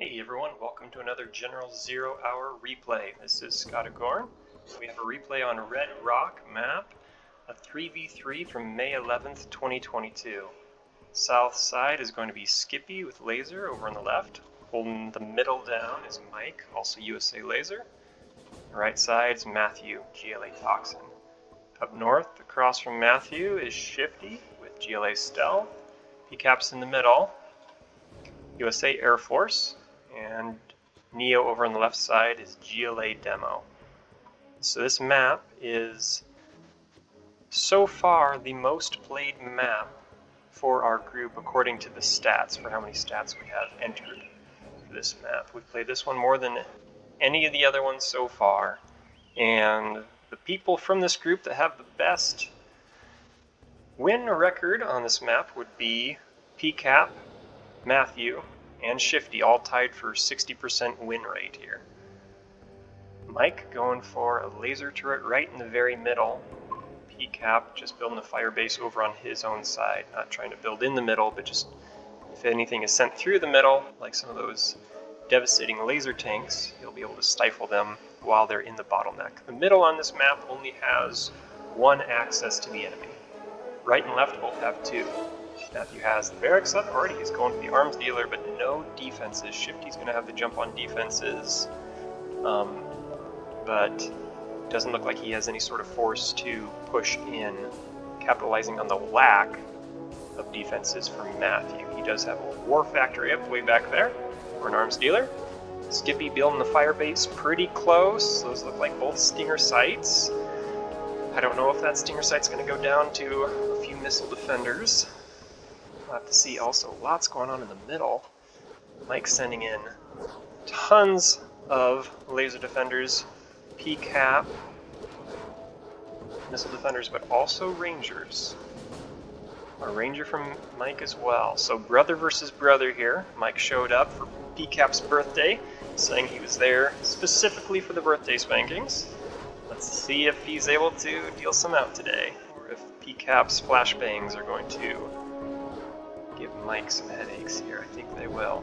Hey everyone, welcome to another General 0 Hour replay. This is Scottagorn. We have a replay on Red Rock map, a 3v3 from May 11th, 2022. South side is going to be Skippy with laser over on the left. Holding the middle down is Mike, also USA laser. Right side is Matthew, GLA Toxin. Up north, across from Matthew, is Shifty with GLA Stealth. Pcap's in the middle. USA Air Force. And Neo over on the left side is GLA Demo. So this map is so far the most played map for our group according to the stats, for how many stats we have entered for this map. We've played this one more than any of the other ones so far. And the people from this group that have the best win record on this map would be Pcap, Matthew, and Shifty, all tied for 60% win rate here. Mike going for a laser turret right in the very middle. Pcap just building a fire base over on his own side, not trying to build in the middle, but just if anything is sent through the middle, like some of those devastating laser tanks, he'll be able to stifle them while they're in the bottleneck. The middle on this map only has one access to the enemy. Right and left both have two. Matthew has the barracks up already. He's going to the arms dealer, but no defenses. Shifty's going to have the jump on defenses, but doesn't look like he has any sort of force to push in, capitalizing on the lack of defenses from Matthew. He does have a war factory up way back there, or an arms dealer. Skippy building the fire base pretty close. Those look like both Stinger sites. I don't know if that Stinger site's going to go down to a few missile defenders. We'll have to see. Also, lots going on in the middle. Mike's sending in tons of laser defenders, Pcap, missile defenders, but also rangers. A ranger from Mike as well. So brother versus brother here. Mike showed up for Pcap's birthday, saying he was there specifically for the birthday spankings. Let's see if he's able to deal some out today, or if Pcap's flashbangs are going to give Mike some headaches here. I think they will.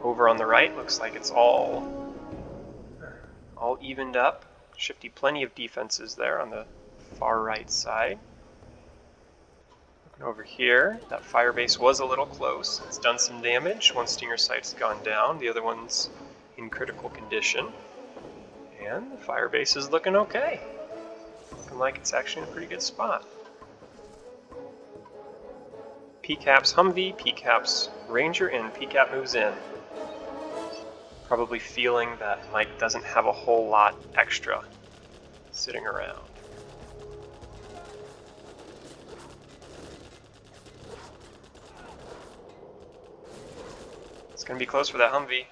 Over on the right, looks like it's all evened up. Shifty, plenty of defenses there on the far right side. Looking over here, that fire base was a little close. It's done some damage. One Stinger site's gone down, the other one's in critical condition. And the fire base is looking okay. Looking like it's actually in a pretty good spot. Pcap's Humvee, Pcap's Ranger, and Pcap moves in. Probably feeling that Mike doesn't have a whole lot extra sitting around. It's going to be close for that Humvee.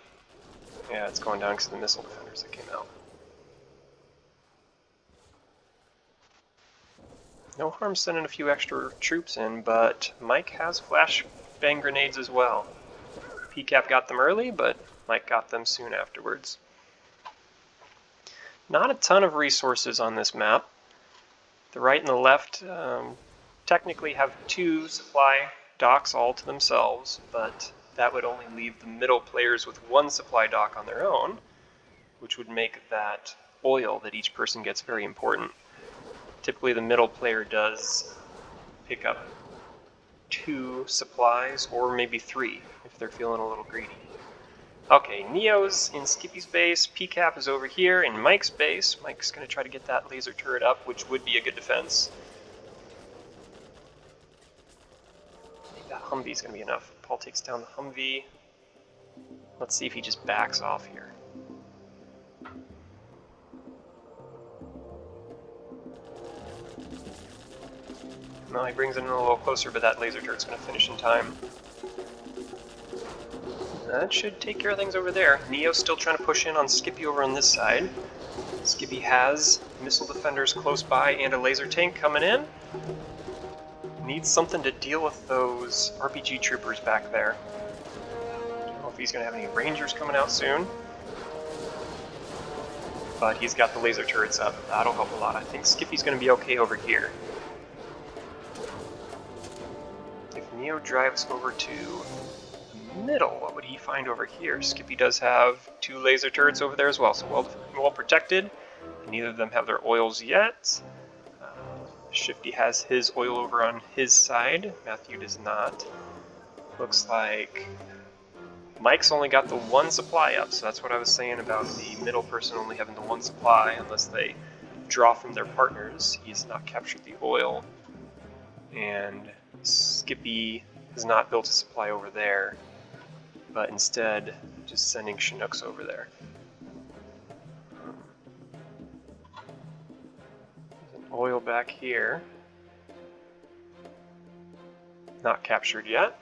Yeah, it's going down because of the missile defenders that came out. No harm sending a few extra troops in, but Mike has flashbang grenades as well. Pcap got them early, but Mike got them soon afterwards. Not a ton of resources on this map. The right and the left technically have two supply docks all to themselves, but that would only leave the middle players with one supply dock on their own, which would make that oil that each person gets very important. Typically the middle player does pick up two supplies, or maybe three if they're feeling a little greedy. Okay, Neo's in Skippy's base, Pcap is over here in Mike's base. Mike's going to try to get that laser turret up, which would be a good defense. I think that Humvee's going to be enough. Paul takes down the Humvee. Let's see if he just backs off here. No, he brings it in a little closer, but that laser turret's going to finish in time. That should take care of things over there. Neo's still trying to push in on Skippy over on this side. Skippy has missile defenders close by and a laser tank coming in. Needs something to deal with those RPG troopers back there. Don't know if he's going to have any rangers coming out soon. But he's got the laser turrets up. That'll help a lot. I think Skippy's going to be okay over here. If Neo drives over to the middle. What would he find over here? Skippy does have 2 laser turrets over there as well, so well protected. Neither of them have their oils yet. Shifty has his oil over on his side. Matthew does not. Looks like Mike's only got the 1 supply up, so that's what I was saying about the middle person only having the 1 supply unless they draw from their partners. He has not captured the oil. And Skippy has not built a supply over there, but instead just sending Chinooks over there. There's an oil back here. Not captured yet.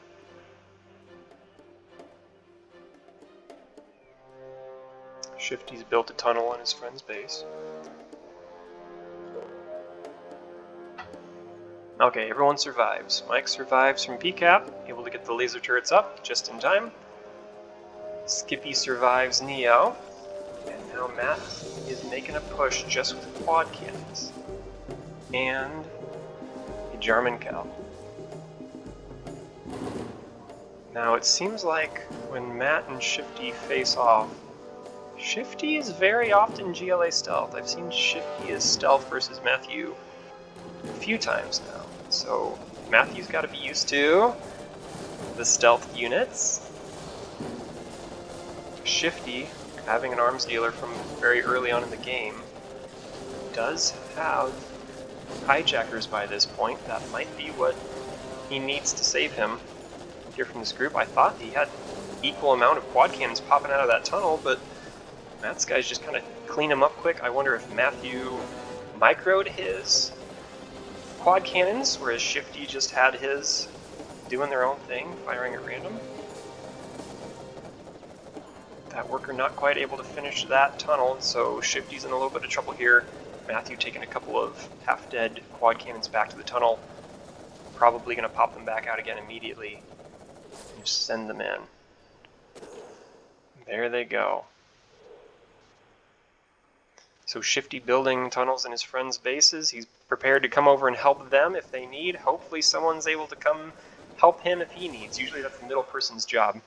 Shifty's built a tunnel on his friend's base. Okay, everyone survives. Mike survives from Pcap, able to get the laser turrets up just in time. Skippy survives Neo. And now Matt is making a push just with quad cannons. And a Jarman Cow. Now it seems like when Matt and Shifty face off, Shifty is very often GLA stealth. I've seen Shifty as stealth versus Matthew a few times now. So Matthew's got to be used to the stealth units. Shifty, having an arms dealer from very early on in the game, does have hijackers by this point. That might be what he needs to save him here from this group. I thought he had equal amount of quad cannons popping out of that tunnel, but Matt's guys just kind of clean him up quick. I wonder if Matthew microed his quad cannons, whereas Shifty just had his doing their own thing, firing at random. That worker not quite able to finish that tunnel, so Shifty's in a little bit of trouble here. Matthew taking a couple of half-dead quad cannons back to the tunnel. Probably going to pop them back out again immediately and just send them in. There they go. So Shifty building tunnels in his friends' bases. He's prepared to come over and help them if they need. Hopefully someone's able to come help him if he needs. Usually that's the middle person's job.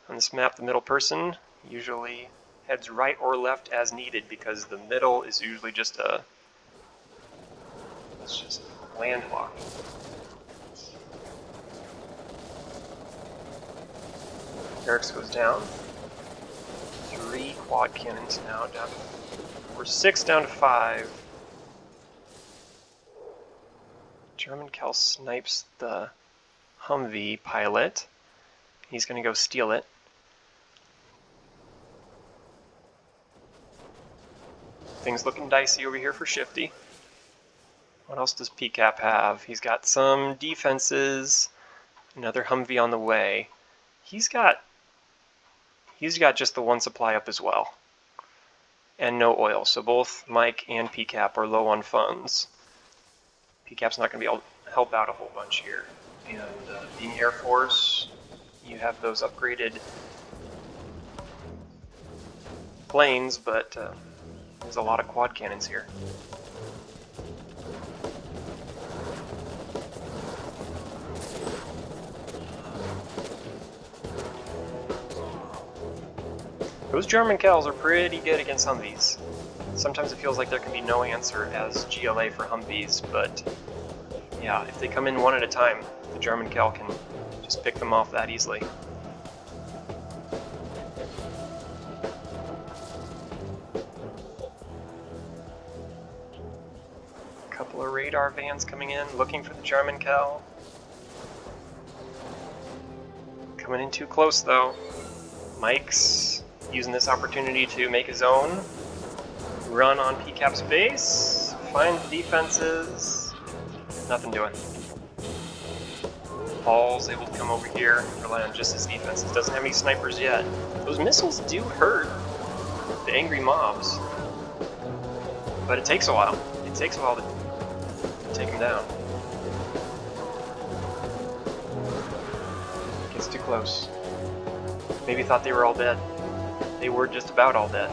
On this map, the middle person usually heads right or left as needed because the middle is usually just it's just landlocked. Eric's goes down. 3 quad cannons now down to 6 down to 5. Jarman Cow snipes the Humvee pilot. He's going to go steal it. Things looking dicey over here for Shifty. What else does Pcap have? He's got some defenses. Another Humvee on the way. He's got just the 1 supply up as well. And no oil, so both Mike and Pcap are low on funds. Pcap's not going to be able to help out a whole bunch here. And being Air Force, you have those upgraded planes, but there's a lot of quad cannons here. Those Jarman Cows are pretty good against Humvees. Sometimes it feels like there can be no answer as GLA for Humvees, but yeah, if they come in one at a time, the Jarman Cow can just pick them off that easily. A couple of radar vans coming in, looking for the Jarman Cow. Coming in too close though. Mike's using this opportunity to make his own run on Pcap's base, find the defenses, nothing doing. Paul's able to come over here, rely on just his defenses, doesn't have any snipers yet. Those missiles do hurt the angry mobs, but it takes a while. It takes a while to take them down. Gets too close. Maybe thought they were all dead. They were just about all dead.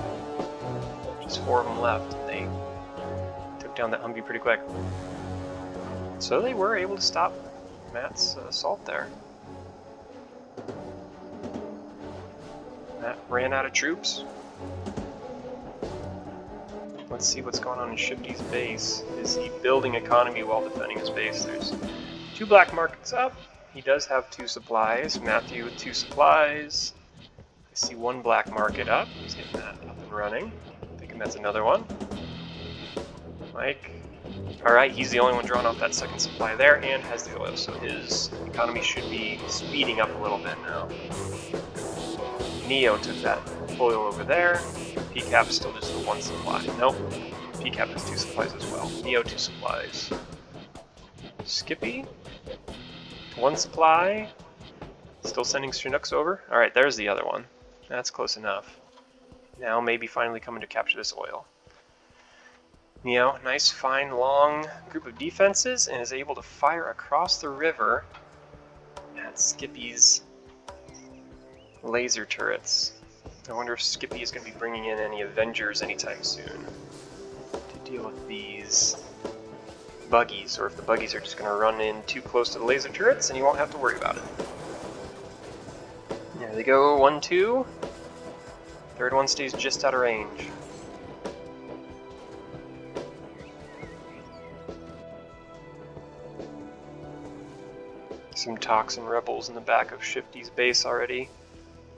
Just 4 of them left, and they took down that Humvee pretty quick. So they were able to stop Matt's assault there. Matt ran out of troops. Let's see what's going on in Shifty's base. Is he building economy while defending his base? There's 2 black markets up. He does have 2 supplies. Matthew with 2 supplies. I see 1 black market up. Let's get that up and running. Thinking that's another one. Mike. Alright, he's the only one drawing off that 2nd supply there and has the oil, so his economy should be speeding up a little bit now. Neo took that oil over there. Pcap still just the 1 supply. Nope. Pcap has 2 supplies as well. Neo 2 supplies. Skippy 1 supply. Still sending Chinooks over. Alright, there's the other one. That's close enough. Now maybe finally coming to capture this oil. Neo, nice fine long group of defenses and is able to fire across the river at Skippy's laser turrets. I wonder if Skippy is going to be bringing in any Avengers anytime soon to deal with these buggies, or if the buggies are just going to run in too close to the laser turrets and you won't have to worry about it. There they go, 1, 2. 3rd one stays just out of range. Some Toxin Rebels in the back of Shifty's base already.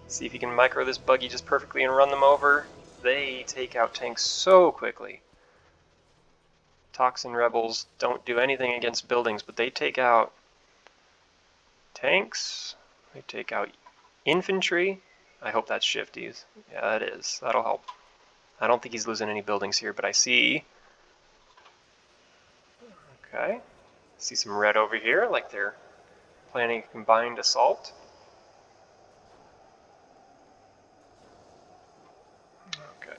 See if you can micro this buggy just perfectly and run them over. They take out tanks so quickly. Toxin Rebels don't do anything against buildings, but they take out tanks. They take out infantry. I hope that's Shifty's. Yeah, that is. That'll help. I don't think he's losing any buildings here, but I see... Okay. See some red over here, like they're planning a combined assault. Okay.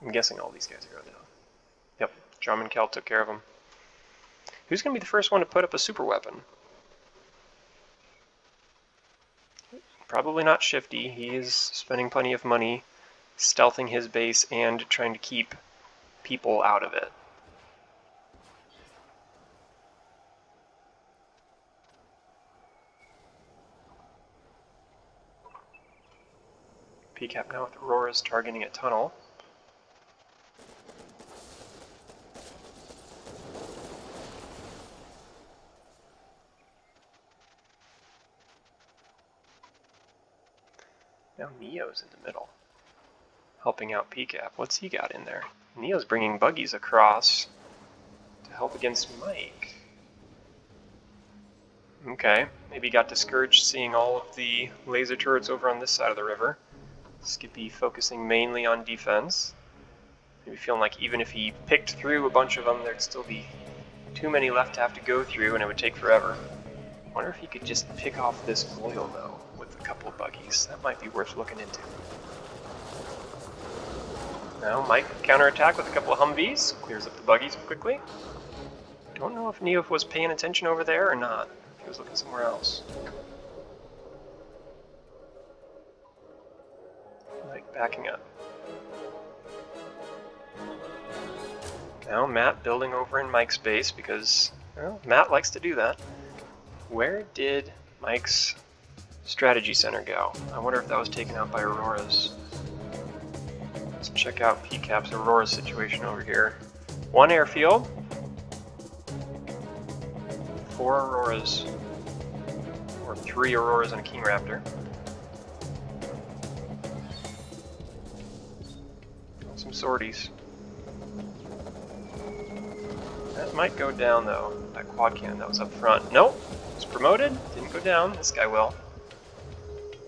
I'm guessing all these guys are going down. Yep, Drum and Kel took care of them. Who's going to be the first one to put up a super weapon? Probably not Shifty. He is spending plenty of money stealthing his base and trying to keep people out of it. Pcap now with Aurora's targeting a tunnel. Now Neo's in the middle, helping out Pcap. What's he got in there? Neo's bringing buggies across to help against Mike. Okay, maybe got discouraged seeing all of the laser turrets over on this side of the river. Skippy focusing mainly on defense. Maybe feeling like even if he picked through a bunch of them, there'd still be too many left to have to go through and it would take forever. I wonder if he could just pick off this oil though with a couple of buggies. That might be worth looking into. Now Mike counterattack with a couple of Humvees, clears up the buggies quickly. Don't know if Neo was paying attention over there or not. He was looking somewhere else. Mike backing up. Now Matt building over in Mike's base because, well, Matt likes to do that. Where did Mike's strategy center go? I wonder if that was taken out by Aurora's. Let's check out Pcap's Aurora situation over here. 1 airfield. 4 Auroras. Or 3 Auroras and a King Raptor. Some sorties. That might go down though. That quad cannon that was up front. Nope. Was promoted. Didn't go down. This guy will.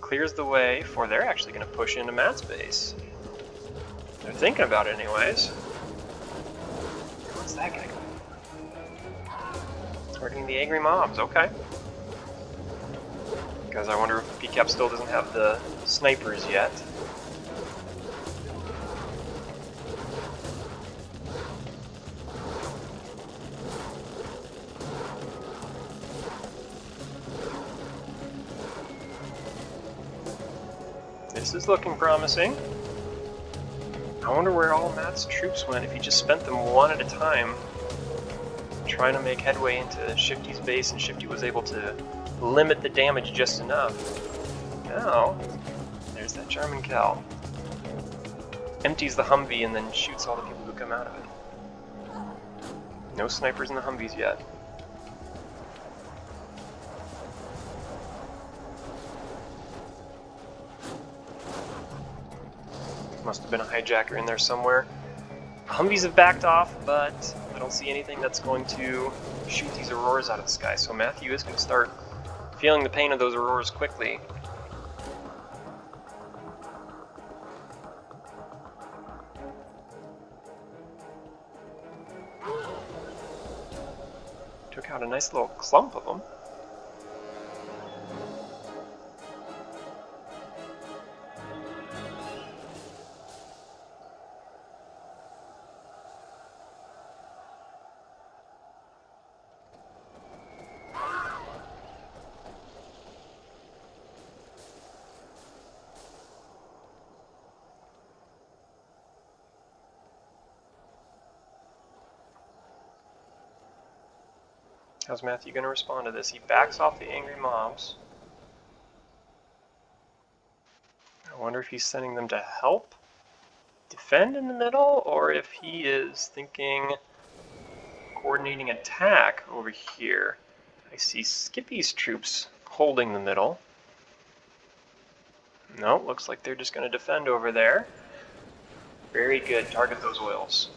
Clears the way for they're actually going to push into Matt's base. They're thinking about it anyways. What's that guy doing? Targeting the angry mobs. Okay. Because I wonder if Pcap still doesn't have the snipers yet. This is looking promising. I wonder where all Matt's troops went if he just spent them one at a time trying to make headway into Shifty's base, and Shifty was able to limit the damage just enough. Now, there's that German Cal. Empties the Humvee and then shoots all the people who come out of it. No snipers in the Humvees yet. Must have been a hijacker in there somewhere. Humvees have backed off, but I don't see anything that's going to shoot these auroras out of the sky. So Matthew is going to start feeling the pain of those auroras quickly. Took out a nice little clump of them. How's Matthew going to respond to this? He backs off the angry mobs. I wonder if he's sending them to help defend in the middle, or if he is thinking coordinating attack over here. I see Skippy's troops holding the middle. No, looks like they're just going to defend over there. Very good. Target those oils.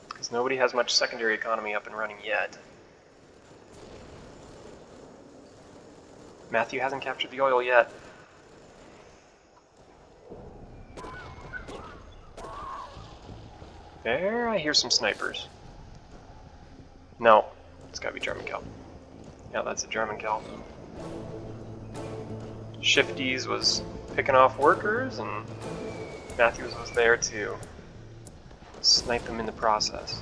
Because nobody has much secondary economy up and running yet. Matthew hasn't captured the oil yet. There, I hear some snipers. No, it's gotta be German Cal. Yeah, that's a German Cal. Shifty's was picking off workers, and Matthews was there to snipe them in the process.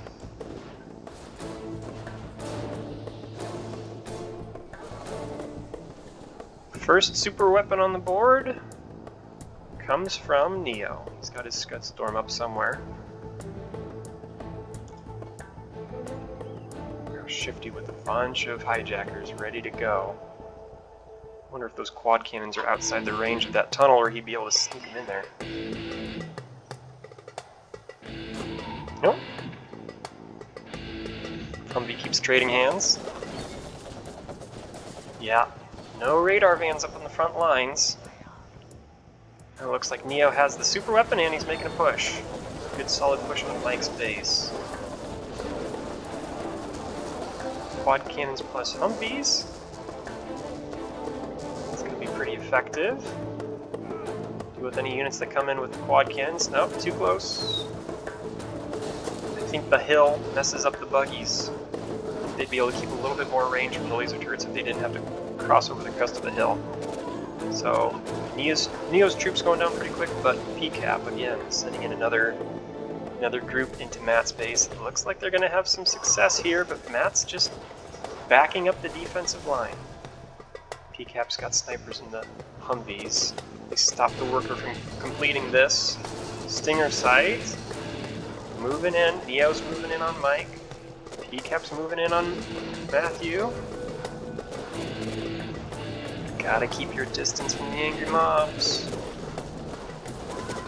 First super weapon on the board comes from Neo. He's got his Scottagorn up somewhere. Shifty with a bunch of hijackers ready to go. Wonder if those quad cannons are outside the range of that tunnel, or he'd be able to sneak them in there. Nope. Humvee keeps trading hands. Yeah, no radar vans up on the front lines. It looks like Neo has the super weapon and he's making a push. Good solid push on Mike's base. Quad cannons plus Humvees. It's going to be pretty effective. Deal with any units that come in with the quad cannons. Nope, too close. I think the hill messes up the buggies. They'd be able to keep a little bit more range from the laser turrets if they didn't have to cross over the crest of the hill. So Neo's troops going down pretty quick, but Pcap again sending in another group into Matt's base. It looks like they're going to have some success here, but Matt's just backing up the defensive line. Pcap's got snipers in the Humvees. They stopped the worker from completing this. Stinger sight. Moving in. Neo's moving in on Mike. Pcap's moving in on Matthew. Gotta keep your distance from the angry mobs.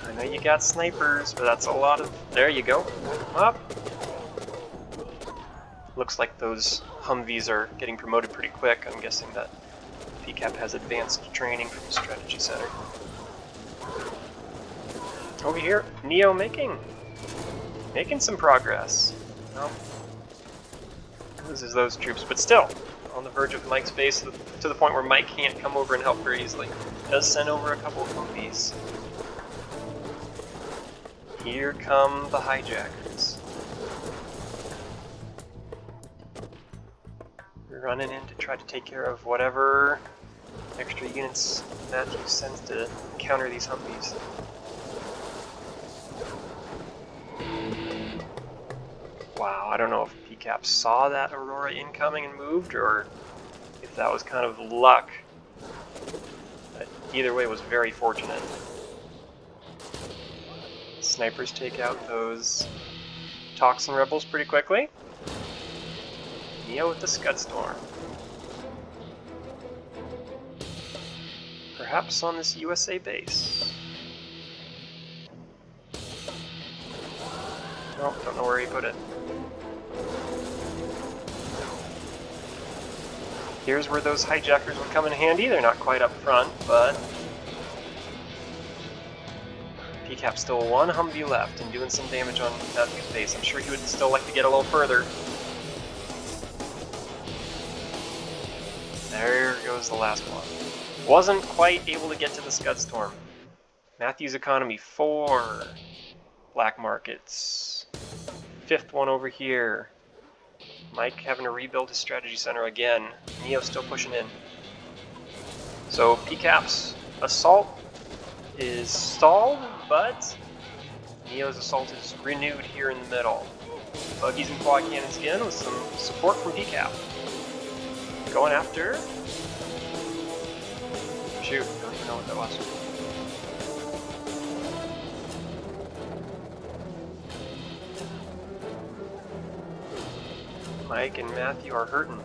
I know you got snipers, but that's a lot of... There you go. Up. Looks like those Humvees are getting promoted pretty quick. I'm guessing that Pcap has advanced training from the strategy center. Over here, Neo making some progress. Well, loses those troops, but still on the verge of Mike's base to the point where Mike can't come over and help very easily. Does send over a couple of Humvees. Here come the hijackers. We're running in to try to take care of whatever extra units Matthew sends to counter these Humvees. Wow, I don't know if Pcap saw that Aurora incoming and moved, or if that was kind of luck. But either way, it was very fortunate. Snipers take out those Toxin Rebels pretty quickly. Neo with the Scottagorn. Perhaps on this USA base. Nope, don't know where he put it. Here's where those hijackers would come in handy. They're not quite up front, but Pcap's still one Humvee left and doing some damage on Matthew's base. I'm sure he would still like to get a little further. There goes the last one. Wasn't quite able to get to the Scottagorn. Matthew's economy 4. Black markets. 5th one over here. Mike having to rebuild his strategy center again. Neo still pushing in. So Pcap's assault is stalled, but Neo's assault is renewed here in the middle. Buggies and quad cannons again with some support from Pcap. Going after... Shoot, I don't even know what that was. Mike and Matthew are hurting.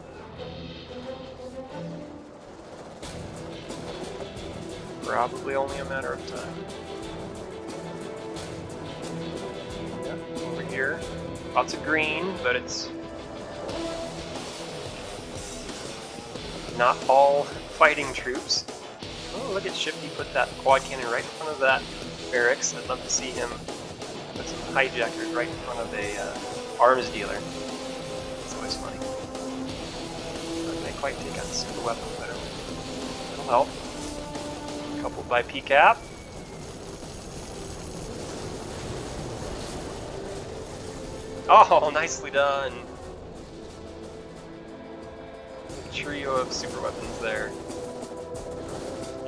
Probably only a matter of time. Yep, over here. Lots of green, but it's not all fighting troops. Oh, look at Shifty put that quad cannon right in front of that barracks. I'd love to see him put some hijackers right in front of a arms dealer. It's always funny. Not gonna quite take out the super weapon, but it'll help. Coupled by Pcap. Oh, nicely done. A trio of super weapons there.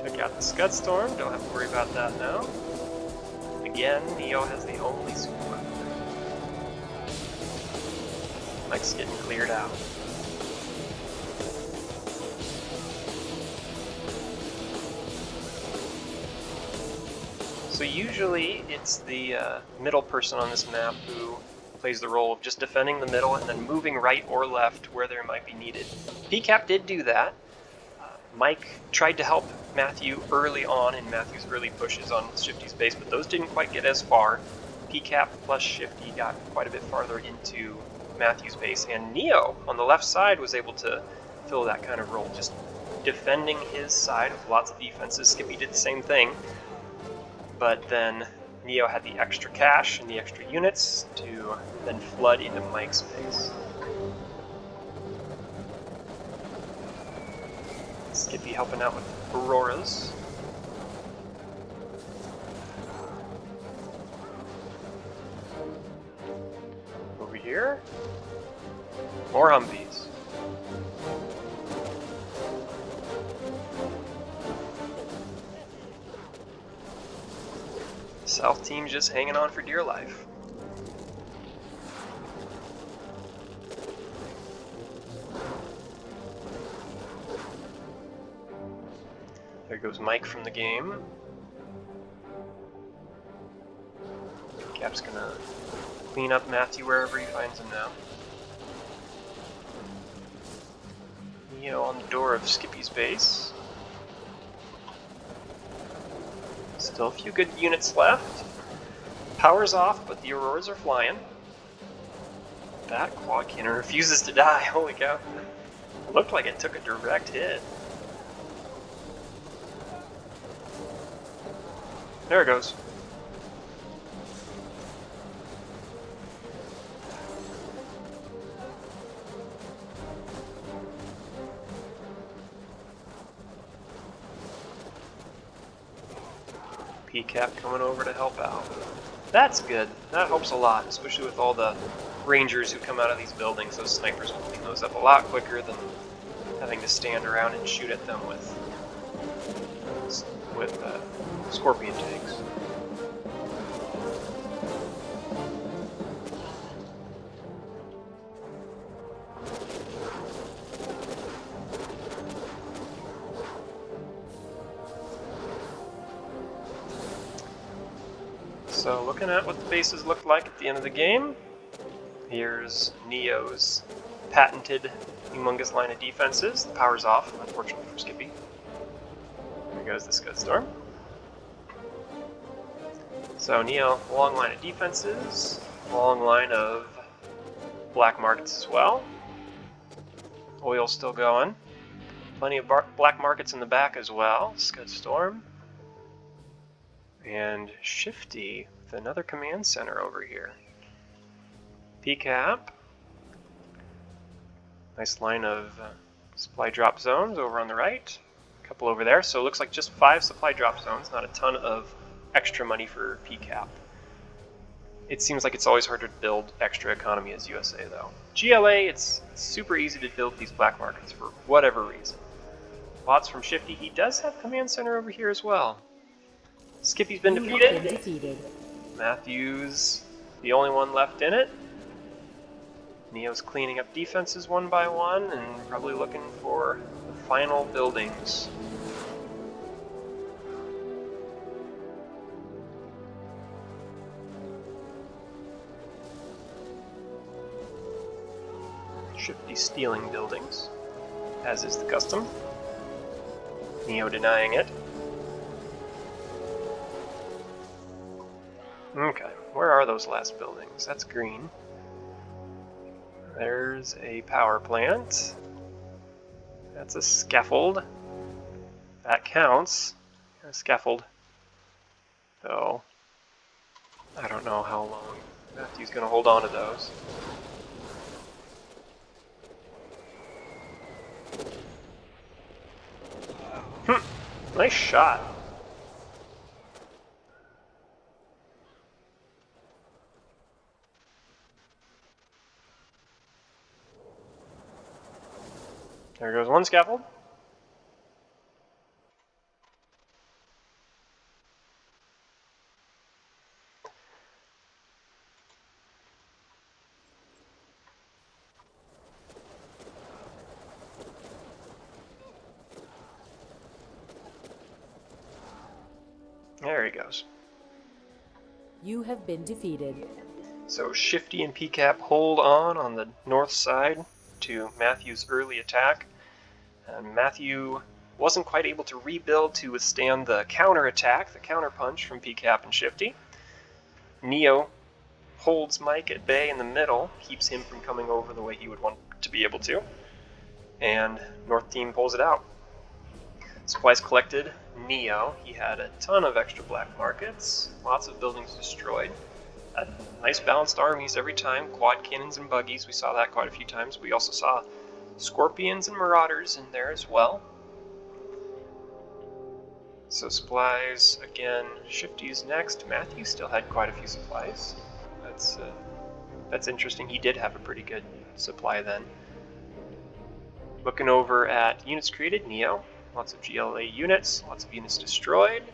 Check out the Scottagorn, don't have to worry about that now. Again, Neo has the only super weapon. Mike's getting cleared out. So usually it's the middle person on this map who plays the role of just defending the middle and then moving right or left where there might be needed. Pcap did do that. Mike tried to help Matthew early on in Matthew's early pushes on Shifty's base, but those didn't quite get as far. Pcap plus Shifty got quite a bit farther into Matthew's base, and Neo on the left side was able to fill that kind of role, just defending his side with lots of defenses. Skippy did the same thing, but then Neo had the extra cash and the extra units to then flood into Mike's base. Skippy helping out with Auroras. Over here, more Humvees. South team just hanging on for dear life. There goes Mike from the game. Cap's gonna clean up Matthew wherever he finds him now. Neo on the door of Skippy's base. Still a few good units left. Power's off, but the Auroras are flying. That quad cannon refuses to die. Holy cow. It looked like it took a direct hit. There it goes. Pcap coming over to help out. That's good. That helps a lot, especially with all the rangers who come out of these buildings. Those snipers will clean those up a lot quicker than having to stand around and shoot at them with scorpion tanks. So looking at what the bases looked like at the end of the game, here's Neo's patented humongous line of defenses. The power's off, unfortunately for Skippy. There goes the Scottagorn. So Neo, long line of defenses, long line of black markets as well. Oil's still going. Plenty of black markets in the back as well. Scottagorn. And Shifty with another command center over here. Pcap. Nice line of supply drop zones over on the right. A couple over there. So it looks like just 5 supply drop zones, not a ton of extra money for Pcap. It seems like it's always harder to build extra economy as USA though. GLA, it's super easy to build these black markets for whatever reason. Lots from Shifty. He does have command center over here as well. Skippy's been defeated. Matthew's the only one left in it. Neo's cleaning up defenses one by one and probably looking for the final buildings. Shifty stealing buildings, as is the custom. Neo denying it. Okay, where are those last buildings? That's green. There's a power plant. That's a scaffold. That counts. A scaffold. Though, I don't know how long Matthew's going to hold on to those. Nice shot. There goes one scaffold. There he goes. You have been defeated. So Shifty and Pcap hold on the north side to Matthew's early attack. And Matthew wasn't quite able to rebuild to withstand the counter-attack, the counter-punch from Pcap and Shifty. Neo holds Mike at bay in the middle, keeps him from coming over the way he would want to be able to. And North Team pulls it out. Supplies collected. Neo, he had a ton of extra black markets, lots of buildings destroyed. Nice balanced armies every time, quad cannons and buggies, we saw that quite a few times. We also saw scorpions and marauders in there as well. So supplies, again, Shifty's next. Matthew still had quite a few supplies. That's interesting, he did have a pretty good supply then. Looking over at units created, Neo. Lots of GLA units, lots of units destroyed,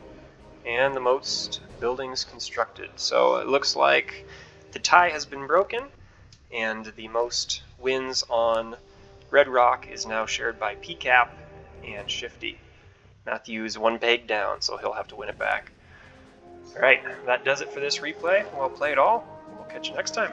and the most buildings constructed. So it looks like the tie has been broken, and the most wins on Red Rock is now shared by Pcap and Shifty. Matthew's one peg down, so he'll have to win it back. Alright, that does it for this replay. Well played all. We'll catch you next time.